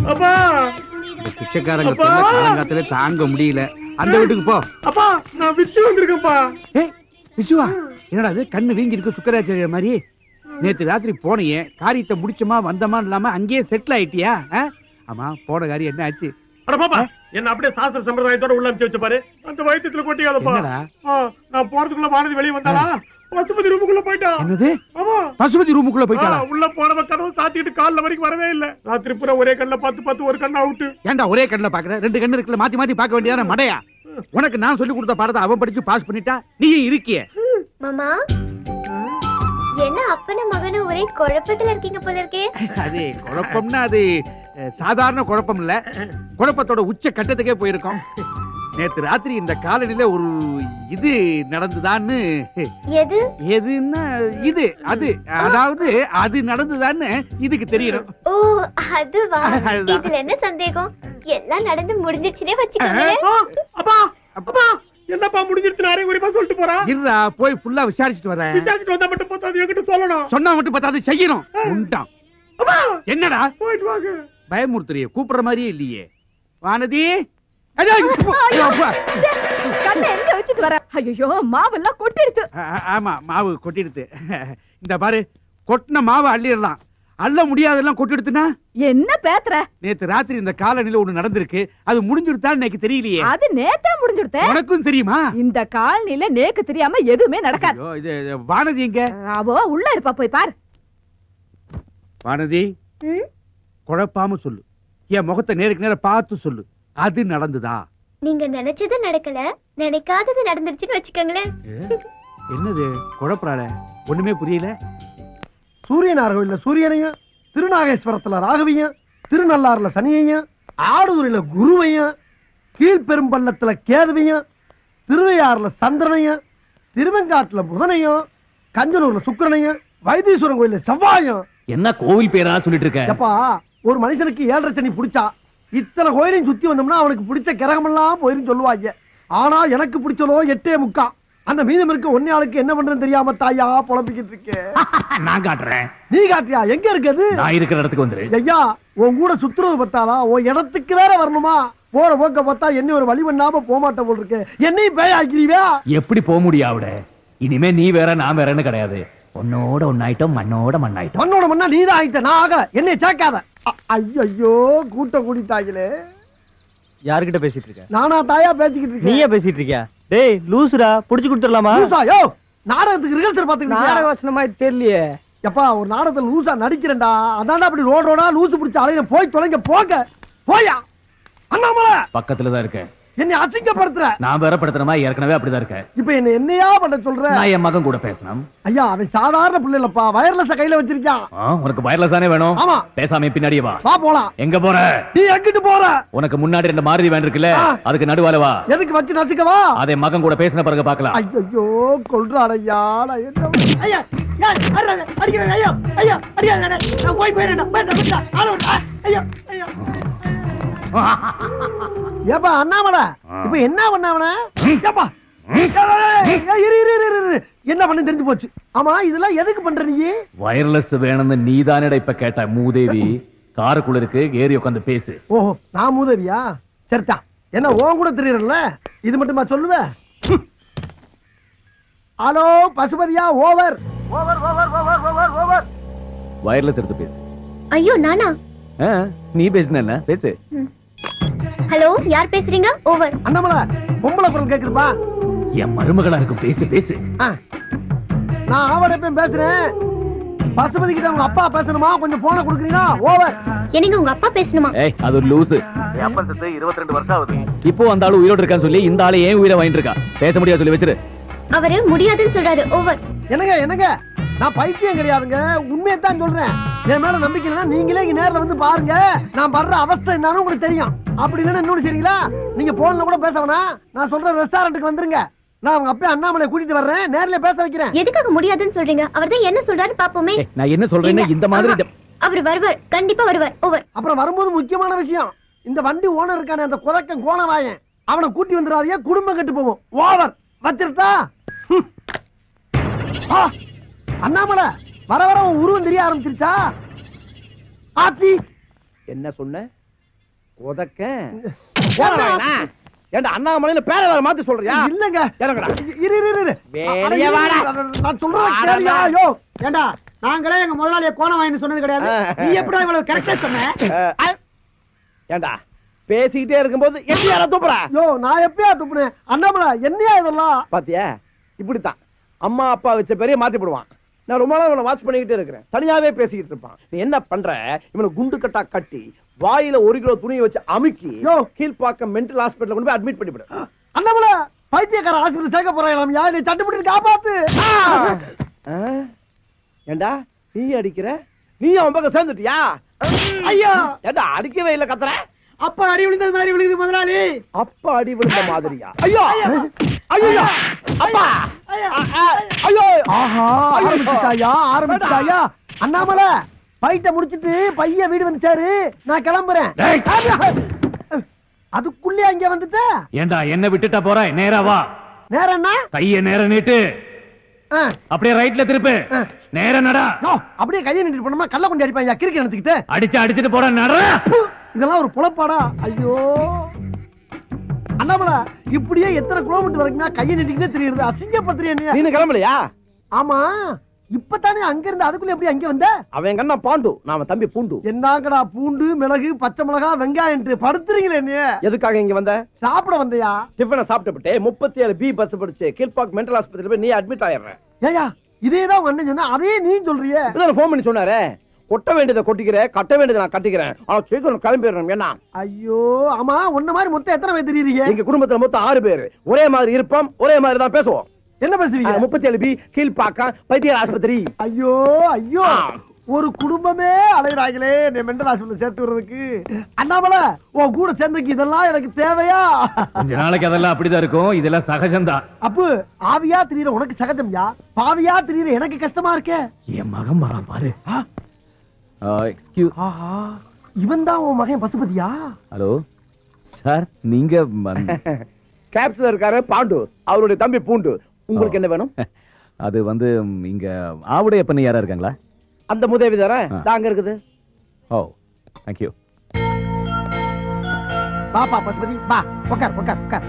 அப்பா பிச்சைக்காரங்க காலங்காத்துல தாங்க முடியல. அந்த வீட்டுக்கு போ. அப்பா நான் விச்சு வந்திருக்கேன்ப்பா. விச்சுவா? என்னடா அது கண்ணு வீங்கி இருக்கு சுக்கராச்சாரிய மாதிரி? நேத்து ராத்திரி போனியே, காரியத்தை முடிச்சமா வந்தமா இல்லாம அங்கேயே செட்டில் ஆயிட்டியா? ஆமா, போன காரியம் என்ன ஆச்சு? அட பாப்பா, என்ன அப்படியே சாஸ்திர சம்பிரதாயத்தோட உள்ள அனுப்பிச்சு வச்சு பாரு. அந்த வயித்துல கொட்டியாதப்பா. நான் போறதுக்குள்ள வானதி வெளியே வந்தாளா, பசுபதி ரூமுக்குள்ள போயிட்டா. என்னது? ஆமா, பசுபதி ரூமுக்குள்ள போயிட்டா? உள்ள போனவ கதவை சாத்திட்டு கால்ல வரைக்கும் வரவே இல்ல. ராத்திரி பூரா ஒரே கண்ணுல பார்த்து ஒரு கண்ணு அவுட்டு. ஏன்டா ஒரே கண்ணுல பாக்குற? ரெண்டு கண்ணு இருக்குல்ல, மாத்தி மாத்தி பார்க்க வேண்டியதானே மடையா? உனக்கு நான் சொல்லி கொடுத்த பாடத்தை அவன் படிச்சு பாஸ் பண்ணிட்டா, நீ இருக்கிய. மாமா, என்ன அப்பனும் மகனும் ஒரே குழப்பத்துல இருக்கீங்க போல இருக்கே. அது குழப்பம்னா அது சாதாரண குழப்பம் இல்ல, குழப்பத்தோட உச்ச கட்டத்துக்கே போயிருக்கோம். நேத்து ராத்திரி இந்த காலனில ஒரு இது நடந்துதான்னு. எதுன்னா இது அது, அதாவது அது நடந்துதான்னு இதுக்கு தெரியணும். ஓ அதுவா? இதுல என்ன சந்தேகம்? எல்லாம் நடந்து முடிஞ்சிருச்சுனே வச்சுக்கோங்க. அப்பா அப்பா என்னப்பா முடிஞ்சிருச்சு? நாரே குறிப்பா சொல்லிட்டு போறா. இல்ல, போய் ஃபுல்லா விசாரிச்சுட்டு வரேன். விசாரிச்சுட்டு வந்தா மட்டும் போதாது, என்கிட்ட சொல்லணும். சொன்னா மட்டும் பத்தாது, செய்யணும். உண்டாம். என்னடா போயிட்டு வாங்க. பயமுறுத்துறிய, கூப்பிடுற மாதிரியே இல்லையே. வானதி, மாவெல்லாம் கொட்டிடுது. ஆமா, மாவு கொட்டிடுது. இந்த பாரு, கொட்டின மாவு அள்ளிடலாம், அள்ள முடியாதெல்லாம் கொட்டிடுதுன்னா என்ன பேத்துற? நேத்து ராத்திரி இந்த காலனில ஒண்ணு நடந்திருக்கு, அது முடிஞ்சுடுதான்னு எனக்கு தெரியலையே. அது நேத்தே முடிஞ்சுடுதே. உனக்கும் தெரியுமா? இந்த காலனில நேக்கு தெரியாம எதுவுமே நடக்காது. இது வானதி எங்க? அவோ உள்ள இருப்பா, போய் பாரு. வானதி, குழப்பாம சொல்லு, என் முகத்தை நேருக்கு நேர பார்த்து சொல்லு, அது நடந்துதா? நீங்க நினைச்சது நடக்கல, நினைக்காதது நடந்துருச்சுன்னு வச்சுக்கோங்களேன். என்னது குழப்பறாள? ஒண்ணுமே புரியல. சூரியனார்கோவில்ல சூரியனையும், திருநாகேஸ்வரத்துல ராகவியும், திருநள்ளாறுல சனியையும், ஆடுதுறையில குருவையும், கீழ்பெரும்பள்ளத்துல கேதுவையும், திருவையாறுல சந்திரனையும், திருவெங்காட்டுல புதனையும், கஞ்சனூர்ல சுக்கிரனையும், வைத்தீஸ்வரன் கோயில்ல செவ்வாயும். என்ன கோவில் பேரா சொல்லிட்டு இருக்க? எப்பா, ஒரு மனுஷனுக்கு 7.5 சனி பிடிச்சா இத்தனை கோயிலையும் சுத்தி வந்தோம்னா அவனுக்கு பிடிச்ச கிரகமெல்லாம் போயிரும் சொல்லுவாங்க. ஆனா எனக்கு பிடிச்சலோ 8.75. அந்த மீதம் இருக்க ஒன்னே ஆளுக்கு என்ன பண்றேன்னு தெரியாம தாயா புலம்பிக்கிட்டு இருக்கேன். நான் காட்டுறேன். நீ காட்டியா? எங்க இருக்குது? நான் இருக்கிற இடத்துக்கு வந்துரு. ஐயா, உன் கூட சுத்துறது பத்தாதா, உன் இடத்துக்கு வேற வரணுமா? போற போக்க பார்த்தா என்ன ஒரு வழி பண்ணாம போமாட்ட போல் இருக்கு. என்னையும் பேய் ஆக்கிடுவியா? எப்படி போக முடியாவிட? இனிமே நீ வேற நான் வேறன்னு கிடையாது. உன்னோட ஒன்னாயிட்டோம், மண்ணோட மண்ணாயிட்டோம். மண்ணோட மண்ணா நீதான் ஆயிட்ட, நான் ஆகல. என்னை சேர்க்காத. ஐயோ, கூட்டம் கூடிட்டாங்களே. யார்கிட்ட பேசிட்டு இருக்க? நானா தாயா பேசிக்கிட்டு இருக்கேன். நீயே பேசிட்டு இருக்கியா? டேய் லூசுடா, புடிச்சு கொடுத்துடலாமா? லூசா? யோ, நாடகத்துக்கு ரிஹர்சல் பாத்துக்கிட்டு நாடக வசனமா தெரியலையே. எப்பா, ஒரு நாடகத்துல லூசா நடிக்கிறேன்டா. அதான்டா அப்படி ரோடோடா லூசு பிடிச்ச அலையில போய் தொலைங்க. போக போயா அண்ணாமலை பக்கத்துலதான் இருக்கேன். என்னை அசிங்கப்படுத்துற. நான் வேற படுத்துறமா, ஏற்கனவே அப்படிதான் இருக்கேன். இப்ப என்னையா பண்ண சொல்ற? நான் என் மகன் கூட பேசணும். ஐயா, அவன் சாதாரண பிள்ளை இல்லப்பா, வயர்லெஸ் கையில வச்சிருக்கான். உனக்கு வயர்லெஸ் தானே வேணும்? ஆமா. பேசாம பின்னாடியே வா. வா போலாம். எங்க போற? நீ எங்கிட்டு போற? உனக்கு முன்னாடி 2 மாருதி வேன் இருக்குல்ல, அதுக்கு நடுவால வா. எதுக்கு வச்சு நசுக்கவா? அதே மகன் கூட பேசின பிறகு பாக்கலாம். ஐயோ, கொல்றாடையா. ஐயா, அடிக்கிறேன். ஐயா ஐயா அடிக்காத, நான் போய் போயிடுறேன். ஐயா ஐயா. ஏப்பா அண்ணாமலை, இப்ப என்ன பண்ணாவன? என்ன பண்ண தெரிஞ்சு போச்சு. ஆமா, இதெல்லாம் எதுக்கு பண்ற நீ? வயர்லெஸ் வேணும்னு நீதானடா இப்ப கேட்ட. மூதேவி காருக்குள்ள இருக்கு, ஏறி உட்காந்து பேசு. ஓஹோ, நான் மூதேவியா? சரிதா, என்ன உன் கூட தெரியறல, இது மட்டுமா சொல்லுவ? ஹலோ பசுபதியா, over over over over over over. Wireless எடுத்து பேசு. ஐயோ நானா? நீ பேசுன பேசு. ஹலோ, யார் பேசுறீங்க? ஓவர். அண்ணாமலை, பொம்பளை குரல் கேக்குதுப்பா. என் மருமகளா இருக்கும், பேசு பேசு. நான் அவடப்ப பேசுறேன். பசுபதி கிட்ட உங்க அப்பா பேசணுமா? கொஞ்சம் போன கொடுக்குறீங்களா? ஓவர். என்னங்க உங்க அப்பா பேசணுமா? ஏய், அது ஒரு லூசு. என் அப்பா செத்து 22 வருஷம் ஆகுது. இப்போ அந்த ஆளு உயிரோட இருக்கான்னு சொல்லி இந்த ஆளு ஏன் உயிரை வாங்கிட்டு இருக்கா? பேச முடியாது சொல்லி வச்சிரு. அவரு முடியாதுன்னு சொல்றாரு. ஓவர். என்னங்க, நான் பைத்தியம் கிடையாதுங்க, உண்மையத்தான் சொல்றேன். என் மேல நம்பிக்கை இல்லைன்னா நீங்களே இங்க நேர்ல வந்து பாருங்க. நான் படுற அவஸ்தை என்னன்னு உங்களுக்கு தெரியும். அப்படி இல்லைன்னா இன்னொன்னு சரிங்களா, நீங்க போன்ல கூட பேச வேணாம். நான் சொல்ற ரெஸ்டாரண்ட்டுக்கு வந்துருங்க. நான் உங்க அப்பா அண்ணாமலை கூட்டிட்டு வர்றேன், நேர்ல பேச வைக்கிறேன். எதுக்காக முடியாதுன்னு சொல்றீங்க? அவர்தான் என்ன சொல்றாரு பாப்போமே. நான் என்ன சொல்றேன்னா இந்த மாதிரி அவர் வருவார், கண்டிப்பா வருவார். ஓவர். அப்புறம் வரும்போது முக்கியமான விஷயம், இந்த வண்டி ஓனர் இருக்கானே அந்த குதக்கன் கோணவாயன், அவனை கூட்டி வந்துடாதீங்க, குடும்பம் கெட்டு போவோம். ஓவர். வச்சிருட்டா? அண்ணாமலை, வர வர உருவம் தெரிய ஆரம்பிச்சிருச்சா? ஆத்தி என்ன சொன்ன? உதக்க ஏண்டா அண்ணாமலையில பேரை வேற மாத்தி சொல்றியா? இல்லங்க இறங்குடா. இரு இரு இரு வெளிய வாடா. நான் சொல்றத கேளியா? யோ ஏண்டா நாங்களே எங்க முதலாளிய கோணம் வாங்கின்னு சொன்னது கிடையாது. நீ எப்படி இவ்வளவு கரெக்ட்டா சொன்ன? ஏண்டா பேசிக்கிட்டே இருக்கும்போது எப்படி யாரா துப்புற? யோ நான் எப்பயா துப்புனேன்? அண்ணாமலை என்னையா இதெல்லாம்? பாத்தியா இப்படித்தான் அம்மா அப்பா வச்ச பெரிய மாத்தி போடுவான். நான் ரொம்ப நாள் இவனை வாட்ச் பண்ணிக்கிட்டே இருக்கிறேன். தனியாவே பேசிக்கிட்டு இருப்பான். நீ என்ன பண்ற? இவனை குண்டு கட்டா கட்டி வாயில 1 கிலோ துணியை வச்சு அமுக்கி கீழ்பாக்கம் மென்டல் ஹாஸ்பிடல்ல கொண்டு போய் அட்மிட் பண்ணிவிடு. அண்ணாமலை பைத்தியக்கார ஹாஸ்பிடல் சேர்க்க போறாங்களாம். யா நீ சட்டுப்பட்டு காப்பாத்து. ஏண்டா நீ அடிக்கிற? நீ அவன் பக்கம் சேர்ந்துட்டியா? ஐயா ஏண்டா அடிக்கவே இல்ல கத்துற? அப்பா அடி விழுந்தது மாதிரி விழுகுது முதலாளி. அப்பா அடி விழுந்த மாதிரியா? ஐயோ ஐயோ அப்பா ஐயோ ஆஹா ஆரம்பிச்சுட்டாயா அண்ணாமலை பைட்ட முடிச்சிட்டு பைய வீடு வந்துச்சாரு. நான் கிளம்புறேன். அதுக்குள்ளே அங்க வந்துட்ட? ஏண்டா என்ன விட்டுட்டா போற? நேரா வா. நேரம் என்ன? கைய நேர நீட்டு. அப்படியே ரைட்ல திருப்பு. நேரா நடா. அப்படியே கையை நீட்டு போனோமா கல்ல கொண்டு அடிப்பாங்க கிறுக்கி எடுத்துக்கிட்டு. அடிச்சிட்டு போற நடா. இதெல்லாம் ஒரு புலப்பாடா? ஐயோ அண்ணாமலை இப்படியே எத்தனை கிலோமீட்டர் வரைக்கும் கையை நீட்டிக்கிட்டே தெரியுது. அசிங்கப்படுத்துறியா? நீ கிளம்பலையா? ஆமா இப்பதானே அங்க இருந்து அதுக்குள்ள எப்படி அங்க வந்த? அவன் கண்ணா பாண்டு, நாம தம்பி பூண்டு. என்னங்கடா பூண்டு மிளகு பச்சை மிளகா வெங்காயம் படுத்துறீங்களே? நீ எதுக்காக இங்க வந்த? சாப்பிட வந்தியா? டிஃபனை சாப்பிட்டு 37 பி பஸ் படிச்சு கீழ்பாக் மென்டல் ஹாஸ்பிடல் போய் நீ அட்மிட் ஆயிடுற. ஏயா இதேதான் உங்க அண்ணன் சொன்னா அதே நீ சொல்றியே. போன் பண்ணி சொன்னாரே கொட்ட வேண்டியதை கொட்டிக்கிறேன் கட்ட வேண்டியதை நான் கட்டிக்கிறேன். ஆனா சீக்கிரம் கிளம்பிடணும். என்ன? ஐயோ ஆமா உன்ன மாதிரி மொத்தம் எத்தனை பேர் தெரியுறீங்க? எங்க குடும்பத்துல மொத்தம் 6 பேர். ஒரே மாதிரி இருப்போம், ஒரே மாதிரி தான் பேசுவோம். என்ன பேசுவீங்க? 37 பி கீழ்பாக்கம் பைத்தியர் ஆஸ்பத்திரி. ஐயோ ஐயோ ஒரு குடும்பமே அலைகிறாங்களே நீ மென்டல் ஹாஸ்பிடல் சேர்த்து விடுறதுக்கு. அண்ணாமலை உன் கூட சேர்ந்துக்கு இதெல்லாம் எனக்கு தேவையா? கொஞ்ச நாளைக்கு அதெல்லாம் அப்படிதான் இருக்கும். இதெல்லாம் சகஜம்தான். அப்பு ஆவியா திரியற உனக்கு சகஜம்யா, பாவியா திரியற எனக்கு கஷ்டமா இருக்கே. என் மகன் வரான் பாரு. இவன் தான் உன் மகன் பசுபதியா? ஹலோ சார், நீங்க கேப்ஸ்ல இருக்காரு பாண்டு, அவருடைய தம்பி பூண்டு. உங்களுக்கு என்ன வேணும்? அது வந்து இங்க ஆவுடைய பண்ணி யாரா இருக்காங்களா? அந்த முதவி தானே தாங்க இருக்குது. ஓ தேங்க் யூ. பாப்பா பசுபதி பா உட்கார் உட்கார் உட்கார்.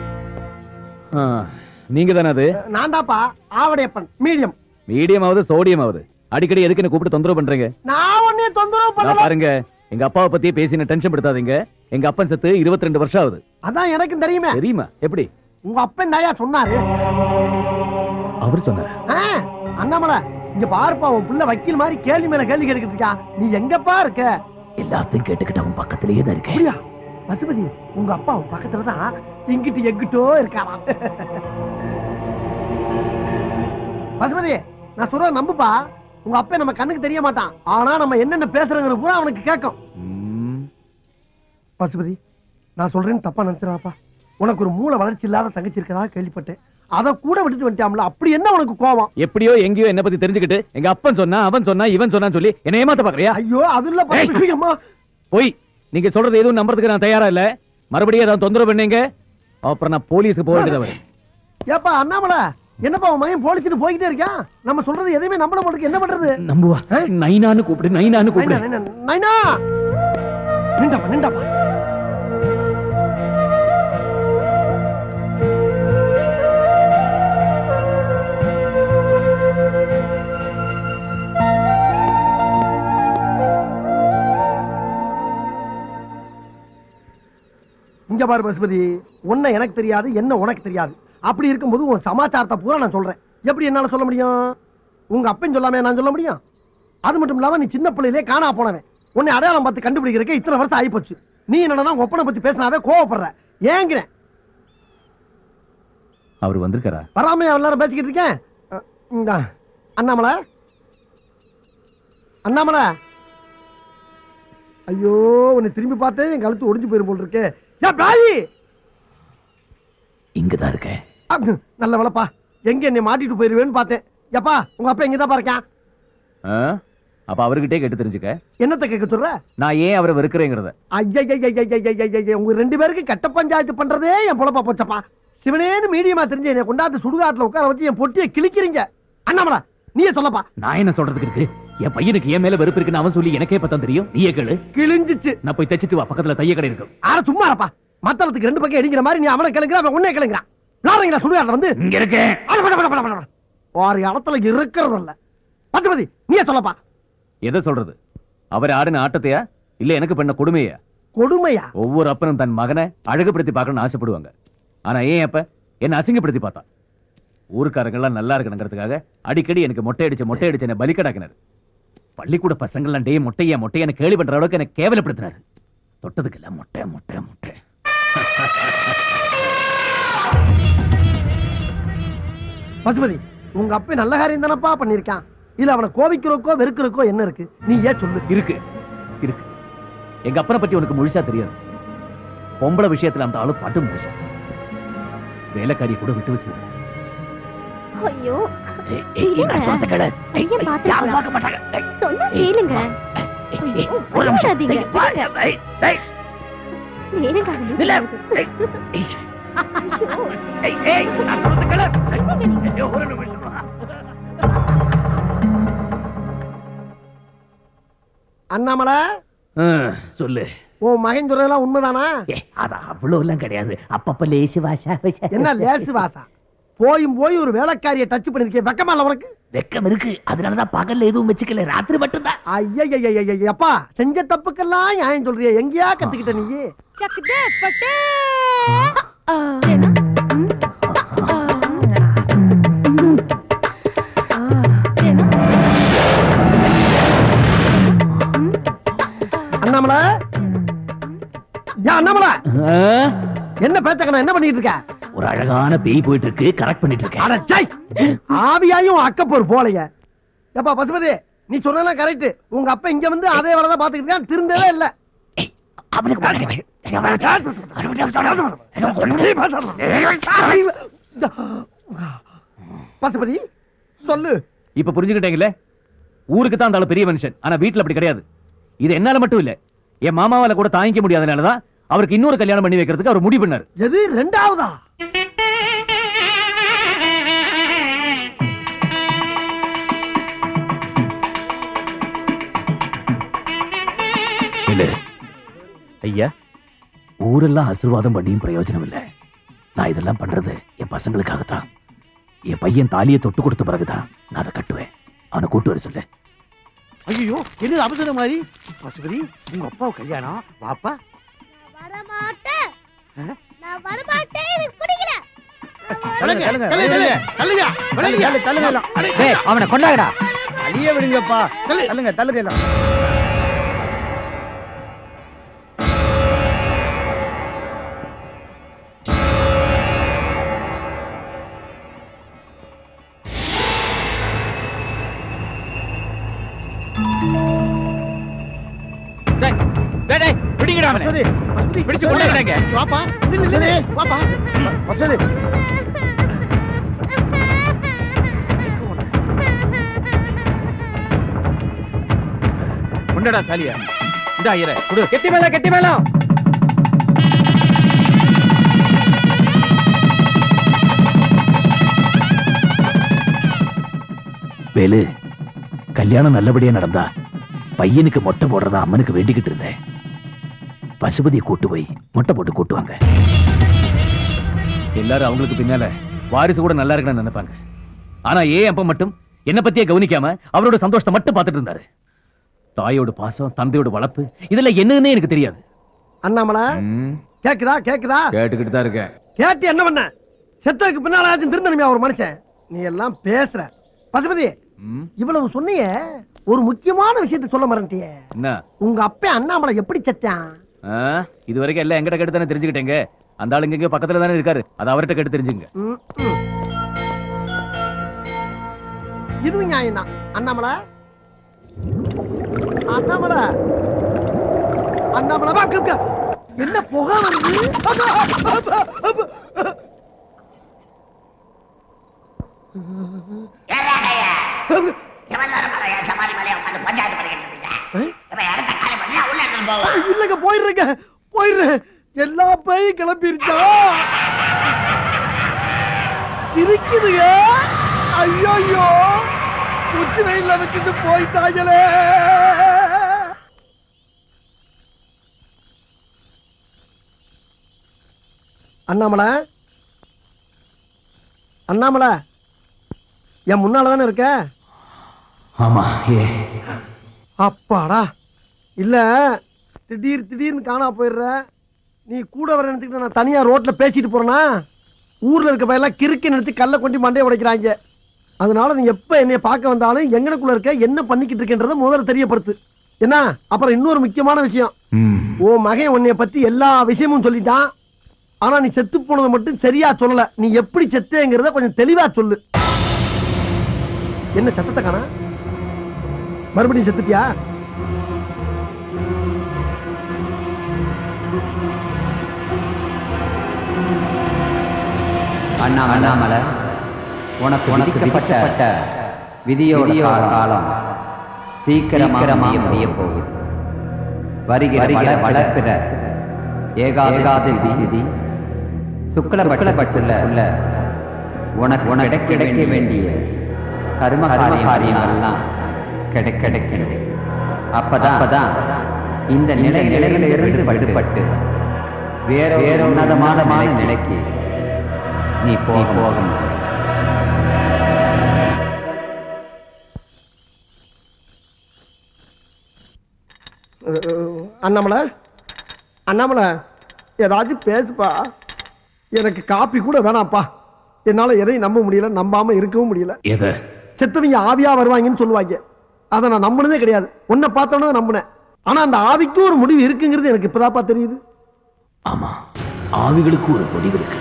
நீங்க தானே அது? நான் தான்ப்பா ஆவடையப்பன். மீடியம் மீடியம் ஆகுது சோடியம் ஆகுது. அடிக்கடி எதுக்கு என்ன கூப்பிட்டு தொந்தரவு பண்றீங்க? நான் ஒண்ணே தொந்தரவு பண்ணல. பாருங்க எங்க அப்பாவை பத்தி பேசி டென்ஷன் படுத்தாதீங்க. எங்க அப்பன் செத்து 22 வருஷம் ஆகுது. அதான் எனக்கும் தெரியுமே. தெரியுமா? எப்படி? உங்க அப்பன் தாயா சொன்னாரு. அவர் சொன்னாரு? அண்ணாமலை இங்க பாருப்பா உன் புள்ள வக்கீல் மாதிரி கேள்வி மேல கேள்வி கேட்டுக்கிட்டு இருக்கா. நீ எங்கப்பா இருக்க? எல்லாத்தையும் கேட்டுக்கிட்டு அவன் பக்கத்திலேயே தான் இருக்கேன். அப்படியா பசுபதி? உங்க அப்பா உன் பக்கத்துல தான் இங்கிட்டு எங்கிட்டோ இருக்காரா. பசுபதி நான் சொல்ற நம்புப்பா. உங்க அப்பா நம்ம கண்ணுக்கு தெரிய மாட்டான். ஆனா நம்ம என்னென்ன பேசுறதுங்கிற பூரா அவனுக்கு கேட்கும். பசுபதி நான் சொல்றேன்னு தப்பா நினைச்சிடாப்பா. உனக்கு ஒரு மூளை வளர்ச்சி இல்லாத தங்கச்சி இருக்கதா கேள்விப்பட்டேன். அத கூட விட்டுட்டு வந்துட்டாம்ல. அப்படி என்ன உனக்கு கோபம்? எப்படியோ எங்கேயோ என்ன பத்தி தெரிஞ்சுக்கிட்டு எங்க அப்பன் சொன்னா அவன் சொன்னா இவன் சொன்னான்னு சொல்லி என்ன ஏமாத்த பாக்குறியா? ஐயோ அது இல்ல போய் நீங்க சொல்றது எதுவும் நம்புறதுக்கு நான் தயாரா இல்ல. மறுபடியும் ஏதாவது தொந்தரவு பண்ணீங்க அப்புறம் நான் போலீஸ்க்கு போக வேண்டியது. ஏப்பா அண்ணாமலை என்னப்பா உன் மகன் போலீஸ்னு போய்கிட்டே இருக்கான். நம்ம சொல்றது எதையுமே நம்பல மாட்டேங்குது. என்ன பண்றது? நம்புவா? நைனான்னு கூப்பிடு. நைனான்னு கூப்பிடு. நைனா நிண்டாப்பா நிண்டாப்பா. இங்க பாரு பசுபதி, உன்னை எனக்கு தெரியாது, என்ன உனக்கு தெரியாது. அப்படி இருக்கும்போது உன் சமாச்சாரத்தை பூரா நான் சொல்றேன். எப்படி என்னால சொல்ல முடியும்? உங்க அப்பன் சொல்லாம நான் சொல்ல முடியும்? அது மட்டும் இல்லாம நீ சின்ன பிள்ளையிலே காணா போனவன். உன்னை அடையாளம் பார்த்து கண்டுபிடிக்கிறதுக்கு இத்தனை வருஷம் ஆகி போச்சு. நீ என்னன்னா ஒப்பனை பத்தி பேசினாவே கோவப்படுற. ஏங்கிறேன். அவர் வந்திருக்காரா? வராம எல்லாரும் பேசிக்கிட்டு இருக்கேன். அண்ணாமலை அண்ணாமலை ஐயோ உன்னை திரும்பி பார்த்தேன் என் கழுத்து ஒடிஞ்சு போயிரும் போல் இருக்கே. இங்கதான் இருக்கேன். நல்ல வேலைப்பா. எங்க என்னை மாட்டிட்டு போயிருவேன்னு பார்த்தேன். எப்பா உங்க அப்பா எங்கதான் பாருக்கான்? அப்ப அவர்கிட்டே கேட்டு தெரிஞ்சுக்க. என்னத்தை கேட்க சொல்ற? நான் ஏன் அவரை வெறுக்கிறேங்கிறத. ஐயா உங்க 2 பேருக்கு கட்ட பஞ்சாயத்து பண்றதே என் பொழப்பா போச்சப்பா. சிவனேன்னு மீடியமா தெரிஞ்சு என்னை கொண்டாந்து சுடுகாட்டுல உட்கார வச்சு என் பொட்டியை கிழிக்கிறீங்க. அண்ணாமலா நீயே சொல்லப்பா. நான் என்ன சொல்றதுக்கு இருக்கு? என் பையனுக்கு என் மேல வெறுப்பு இருக்குன்னு அவன் சொல்லி எனக்கே பத்தம் தெரியும். நீயே கேளு. கிழிஞ்சிச்சு. நான் போய் தச்சிட்டு வா, பக்கத்துல தைய கடை இருக்கும். ஆனா சும்மா இருப்பா. மத்தளத்துக்கு 2 பக்கம் அடிக்கிற மாதிரி நீ அவனை கிளங்குற, அவன் உன்னை கிளங்குறான். விளாடுறீங்களா சுடுகாடுல வந்து? இங்க இருக்கேன். ஒரு இடத்துல இருக்கிறது இல்ல. பத்தி நீயே சொல்லப்பா. எதை சொல்றது? அவர் ஆடின ஆட்டத்தையா இல்ல எனக்கு பண்ண கொடுமையா? கொடுமையா? ஒவ்வொரு அப்பனும் தன் மகனை அழகுபடுத்தி பார்க்கணும்னு ஆசைப்படுவாங்க. ஆனா ஏன் அப்ப என்ன அசிங்கப்படுத்தி பார்த்தா? ஊருக்காரங்க எல்லாம் நல்லா இருக்கணுங்கிறதுக்காக அடிக்கடி எனக்கு மொட்டை அடிச்சு என்ன பலிக்கடாக்கினாரு. பள்ளிக்கூட பசங்கள்லாம் டே மொட்டையான கேள்வி பண்ற அளவுக்கு எனக்கு கேவலப்படுத்தினாரு. தொட்டதுக்கு எல்லாம் மொட்டை மொட்டை மொட்டை. பசுபதி, உங்க அப்பா நல்ல காரியம் தானப்பா பண்ணிருக்கான். இல்ல அவனை கோபிக்கிறக்கோ வெறுக்கிறக்கோ என்ன இருக்கு? நீ ஏன் சொல்லு. இருக்கு இருக்கு. எங்க அப்பனை பத்தி உனக்கு முழுசா தெரியாது. பொம்பளை விஷயத்துல அந்த ஆளு பாட்டு முழுசா. வேலைக்காரியை கூட விட்டு வச்சு. ஐயோ சொந்த கடை பையன் பாத்துக்கலாம். சொன்னா கேளுங்க. அண்ணாமலை சொல்லு. ஓ மகன் சொல்றதெல்லாம் உண்மைதானா? அது அவ்வளவு எல்லாம் கிடையாது. அப்பப்ப லேசு வாசா. என்ன லேசு வாசா? போய் ஒரு வேலைக்காரியை டச் பண்ணிருக்கேன். வெக்கமா இல்ல உனக்கு? வெக்கம் இருக்கு. அதனாலதான் பகல்ல எதுவும் வச்சுக்கல, ராத்திரி மட்டும்தான். ஐயப்பா, செஞ்ச தப்புக்கெல்லாம் நியாயம் சொல்றிய? எங்கயா கத்துக்கிட்ட நீ? அண்ணாமலை, அண்ணாமலை என்ன பேச்சக்கண்ணா? என்ன பண்ணிட்டு இருக்க? ஒரு அழகான பேய் போயிட்டு இருக்கு, கரெக்ட் பண்ணிட்டு இருக்கேன். ஆவியாயும் அக்கப்போர் போலைய. எப்பா பசுபதி, நீ சொன்னதெல்லாம் கரெக்ட். உங்க அப்பா இங்க வந்து அதே வேலைதான் பாத்துக்கிட்டு இருக்கான். திருந்தவே இல்ல. பசுபதி சொல்லு. இப்ப புரிஞ்சுக்கிட்டீங்களே? ஊருக்கு தான் அந்த பெரிய மனுஷன், ஆனா வீட்டுல அப்படி கிடையாது. இது என்னால மட்டும் இல்ல, என் மாமாவால கூட தாங்கிக்க முடியாதனாலதான் அவருக்கு இன்னொரு கல்யாணம் பண்ணி வைக்கிறதுக்கு அவர் முடிவு பண்ணாரு. எது ரெண்டாவதா? இல்ல ஐயா, ஊரெல்லாம் ஆசீர்வாதம் பண்ணியும் பிரயோஜனம் இல்ல. நான் இதெல்லாம் பண்றது என் பசங்களுக்காகத்தான். என் பையன் தாலியை தொட்டு கொடுத்த பிறகுதான் நான் அதை கட்டுவேன். அவனை கூட்டு வர சொல்லு. ஐயோ, என்ன அவசரம் மாதிரி? பசுபதி, உங்க அப்பாவு கல்யாணம். வாப்பா. அவனை கொண்டாடா. அழிய விடுங்கப்பா. தள்ளுங்க தள்ளுங்க எல்லாம். தாலியா இந்த ஐயரே குடு. கெட்டி மேளம் கெட்டி மேளம். வேலு, கல்யாணம் நல்லபடியா நடந்தா பையனுக்கு மொட்டை போடுறதா அம்மனுக்கு வேண்டிக்கிட்டு இருந்தேன். பசுபதியை கூட்டு போய் மொட்டை போட்டு கூட்டுவாங்க. எல்லாரும் அவங்களுக்கு பின்னால வாரிசு கூட நல்லா இருக்குன்னு நினைப்பாங்க. ஆனா ஏன் அப்ப மட்டும் என்ன பத்தியே கவனிக்காம அவரோட சந்தோஷத்தை மட்டும் பார்த்துட்டு இருந்தாரு. தாயோட பாசம், தந்தையோட வளர்ப்பு, இதெல்லாம் என்னன்னு எனக்கு தெரியாது. அண்ணாமலை கேக்குதா? கேக்குதா? கேட்டுக்கிட்டு தான் இருக்கேன். கேட்டு என்ன பண்ண? செத்ததுக்கு பின்னால திருந்தனுமே ஒரு மனுஷன். நீ எல்லாம் பேசுற. பசுபதி, இவ்வளவு சொன்னிய, ஒரு முக்கியமான விஷயத்தை சொல்ல மறந்துட்டிய. என்ன? உங்க அப்பா அண்ணாமலை எப்படி செத்தான்? இது வரைக்கும் எல்லாம் எங்கிட்ட கேட்டு தானே தெரிஞ்சுக்கிட்டேங்க. அந்த ஆளு இங்க பக்கத்துல தானே இருக்காரு, அது அவர்கிட்ட கேட்டு தெரிஞ்சுங்க. இதுவும் நியாயம் தான். அண்ணாமலை அண்ணாமலை அண்ணாமலை என்ன புகை வருது? இல்லங்க, போயிடுறேங்க, போயிடுறேன். எல்லா பேயும் கிளம்பிருச்சா? சிரிக்குதுங்க. ஐயோ, உச்சி வெயில்ல வச்சுட்டு போயிட்டாங்களே. அண்ணாமலை, அண்ணாமலை, என் முன்னாலதானே இருக்க? ஆமா. அப்பாடா. இல்ல திடீர்னு காணா போயிடுற. நீ கூட வர நினைச்சுக்கிட்ட நான் தனியா ரோட்ல பேசிட்டு போறேனா? ஊர்ல இருக்க பையெல்லாம் கிறுக்க நினைச்சு கல்ல கொண்டு மண்டையை உடைக்கிறாங்க. அதனால நீ எப்ப என்னைய பார்க்க வந்தாலும் எங்கனக்குள்ள இருக்க, என்ன பண்ணிக்கிட்டு இருக்கன்றத முதல்ல தெரியப்படுத்து. என்ன? அப்புறம் இன்னொரு முக்கியமான விஷயம், உன் மகன் உன்னைய பத்தி எல்லா விஷயமும் சொல்லிட்டான். ஆனா நீ செத்து போனதை மட்டும் சரியா சொல்லல. நீ எப்படி செத்தேங்கிறத கொஞ்சம் தெளிவா சொல்லு. என்ன சத்தத்தை காணா? மறுபடியும் செத்துட்டியா? அண்ணாமலை, உனக்கு விதிக்கப்பட்ட விதியோட காலம் சீக்கிரமாக முடிய போகுது. வருகிற வளர்க்கிற ஏகாதசி திதி சுக்லபட்சத்துல உள்ள உனக்கு கிடைக்க வேண்டிய கர்ம காரியங்கள்லாம் கிடைக்கணும். அப்பதான் இந்த நிலையிலிருந்து விடுபட்டு வேற உன்னதமான நிலைக்கு நீ போக முடியும். அண்ணாமலை, அண்ணாமலை, ஏதாச்சும் பேசுப்பா. எனக்கு காப்பி கூட வேணாப்பா. என்னால எதையும் நம்ப முடியல, நம்பாம இருக்கவும் முடியல. செத்தவங்க ஆவியா வருவாங்கன்னு சொல்லுவாங்க. அதை நான் நம்பினதே கிடையாது. உன்னை பார்த்தோன்னு நம்பினேன். ஆனா அந்த ஆவிக்கு ஒரு முடிவு இருக்குங்கிறது எனக்கு இப்பதாப்பா தெரியுது. ஆமா, ஆவிகளுக்கு ஒரு முடிவு இருக்கு.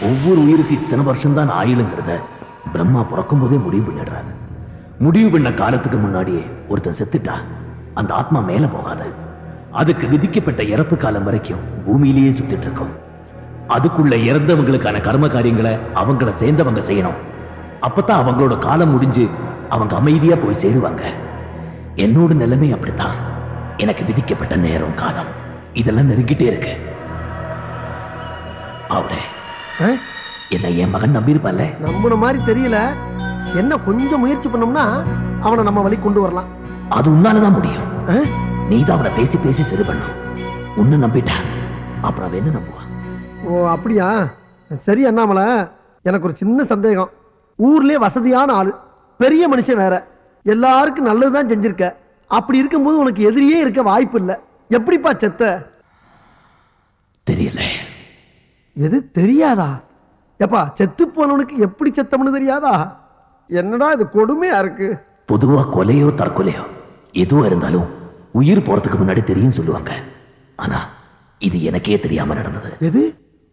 ஒவ்வொரு உயிருக்கு இத்தனை வருஷம் தான் ஆயுளுங்கிறத பிரம்மா பிறக்கும் போதே முடிவு பண்ணிடுறாரு. முடிவு பண்ண காலத்துக்கு முன்னாடியே ஒருத்தன் செத்துட்டா அந்த ஆத்மா மேல போகாது. அதுக்கு விதிக்கப்பட்ட இறப்பு காலம் வரைக்கும் பூமியிலேயே சுத்திட்டு இருக்கும். அதுக்குள்ள இறந்தவங்களுக்கான கர்ம காரியங்களை அவங்கள சேர்ந்தவங்க செய்யணும். அப்பதான் அவங்களோட காலம் முடிஞ்சு அவங்க அமைதியா போய் சேருவாங்க. என்னோட நிலைமை அப்படித்தான். எனக்கு விதிக்கப்பட்ட நேரம், காலம் இதெல்லாம் நெருங்கிட்டே இருக்கு. அவரே என்ன என் மகன் நம்பியிருப்பான்ல? நம்பின மாதிரி தெரியல. என்ன கொஞ்சம் முயற்சி பண்ணோம்னா அவனை நம்ம வழி கொண்டு வரலாம். அது உன்னாலதான் முடியும். நீதான் அவனை பேசி பேசி சரி பண்ணும். உன்னை நம்பிட்டா அப்புறம் அவன் என்ன நம்புவான்? ஓ அப்படியா? சரி அண்ணாமலை, எனக்கு ஒரு சின்ன சந்தேகம். ஊர்லயே வசதியான ஆளு, பெரிய மனுஷன் வேற, எல்லாருக்கும் நல்லதுதான் செஞ்சிருக்க. அப்படி இருக்கும்போது உனக்கு எதிரியே இருக்க வாய்ப்பு இல்லை. எப்படிப்பா செத்த? தெரியல. எது தெரியாதா? எப்பா செத்து போனவனுக்கு எப்படி செத்தம்னு தெரியாதா? என்னடா இது கொடுமையா இருக்கு. பொதுவா கொலையோ தற்கொலையோ எதுவா இருந்தாலும் உயிர் போறதுக்கு முன்னாடி தெரியும் சொல்லுவாங்க. ஆனா இது எனக்கே தெரியாம நடந்தது. எது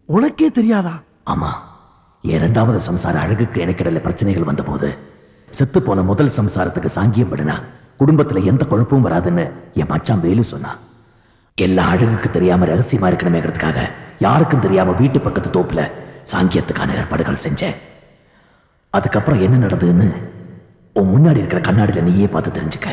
உனக்கே தெரியாதா? ஆமா, என் இரண்டாவது சம்சார அழகுக்கு எனக்கிடையில பிரச்சனைகள் வந்த போது செத்து போன முதல் சம்சாரத்துக்கு சாங்கியம் படுனா குடும்பத்துல எந்த குழப்பமும் வராதுன்னு என் மச்சான் வேலு சொன்னா. எல்லா அழகுக்கு தெரியாம ரகசியமா இருக்கணுமேங்கிறதுக்காக யாருக்கும் தெரியாம வீட்டு பக்கத்து தோப்புல சாங்கியத்துக்கான ஏற்பாடுகள் செஞ்சேன். அதுக்கப்புறம் என்ன நடந்ததுன்னு உன் முன்னாடி இருக்கிற கண்ணாடியில நீயே பார்த்து தெரிஞ்சுக்க.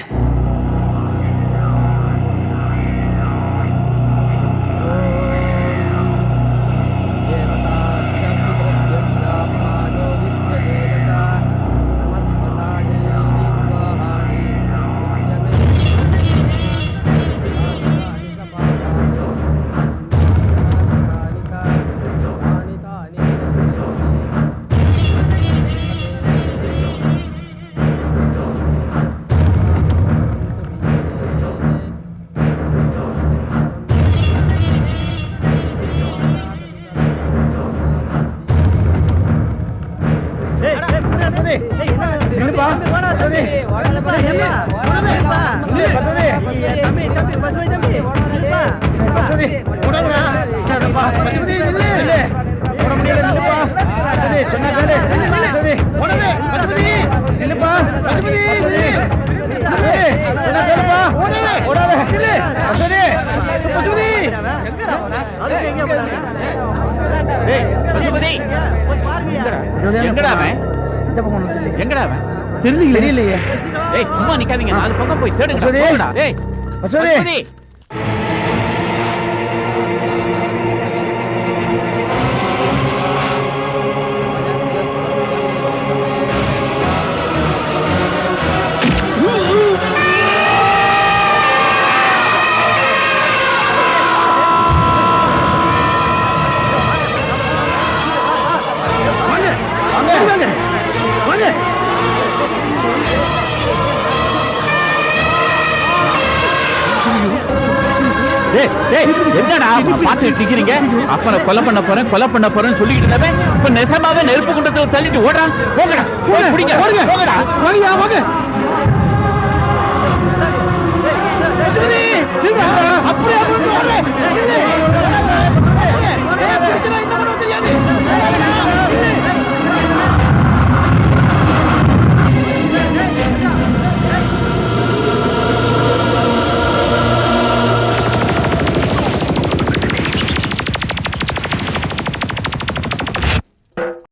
தெரியலையே. சும்மா நிக்காதீங்க, நாலு பக்கம் போய் தேடுங்க. என்னடா பாத்து டிக்கிறீங்க? அப்பனை கொலை பண்ண போறேன்னு சொல்லிக்கிட்டு இருந்தவே இப்ப நெசமாவே நெருப்பு குண்டத்துல தள்ளிட்டு ஓடுறான். போங்கடா, பிடிங்க, போங்கடா, வாங்க. அப்படியே